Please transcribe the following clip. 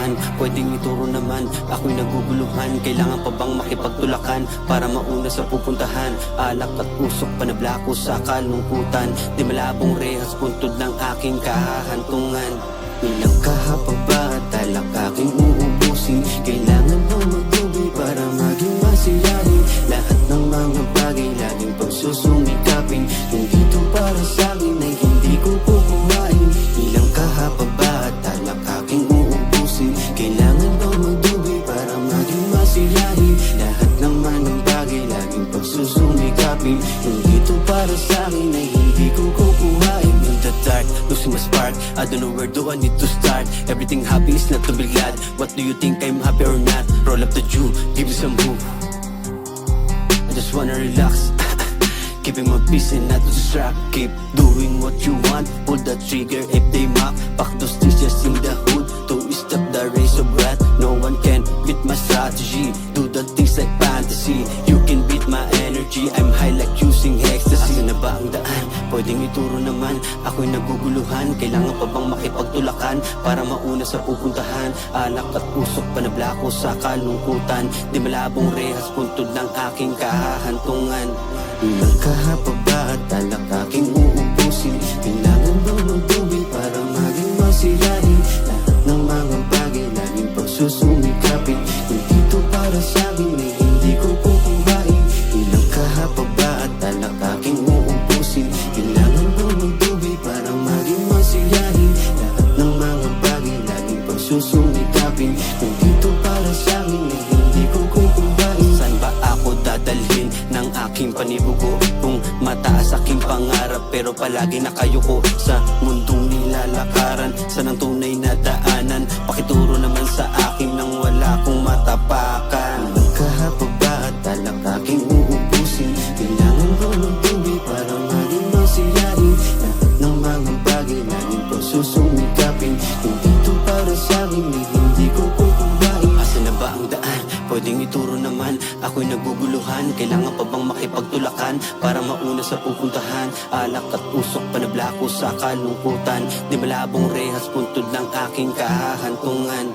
daan, pwedeng ituro naman. Ako'y naguguluhan, kailangan pa bang makipagtulakan para mauna sa pupuntahan? Alak at usok, panablako sa kalungkutan. Di malabong rehas, puntod ng aking kahahantungan. Ilang kahapag ba at alak aking uubusin? Kailangan bang magtuloy para maging masiyahin? Lahat ng mga bagay laging pagsusumikapin. Kung dito para sa'kin ay hindi ko kukuhain. Ilang kahapag ba at alak aking uubusin? Kailangan bang magtuloy para maging masiyahin? Lahat ng mga bagay laging pagsusumikapin. Kung dito para sa'kin ay hindi ko kukuhain. In the dark, losing my spark, I don't know where do I need to start. Everything happy is not to be glad. What do you think, I'm happy or not? Roll up the Jew, give me some boo. I just wanna relax. Keeping my peace and not to distract. Keep doing what you want. Pull the trigger if they mock. Pack those things just in the hood to stop the race of wrath. No one can beat my strategy. Do the things like fantasy. You can beat my energy. I'm high like using ecstasy. Asa na ba ang daan? Pwedeng ituro naman. Ako'y naguguluhan. Kailangan pa bang makipagtulakan para mauna sa pupuntahan? Alak at usok, panablako sa kalungkutan. Di malabong rehas, puntod ng aking kahahantungan. Ilang kahapag ba at alak aking uubusin? Kailangan bang magtuloy para maging masiyahin? Lahat ng mga bagay laging pagsusumikapin. Kung dito para sa'kin ay hindi ko kukuhain. Ilang kahapag ba at alak aking uubusin? Kailangan bang magtuloy para maging masiyahin? Lahat ng mga bagay laging pagsusumikapin. Kung dito para sa'kin ay hindi ko kukuhain. Saan ba ako dadalhin ng aking panibugo? Kung mataas aking pangarap pero palagi nakayuko sa mundong nilalakaran. Saan ang tunay na daanan? Pakituro naman sa akin nang wala kong matapakan. Ilang kahapag ba at alak aking uubusin? Kailangan ba magtuloy para maging masiyahin? Lahat ng mga bagay laging pagsusumikapin. Kung dito para sa'kin ay hindi ko kukuhain. Asa na ba ang daan? Pwedeng ituro naman. Ako'y naguguluhan. Kailangan pa bang makipagtulakan para mauna sa pupuntahan? Alak at usok, panablako sa kalungkutan. Di malabong rehas, puntod ng aking kahahantungan.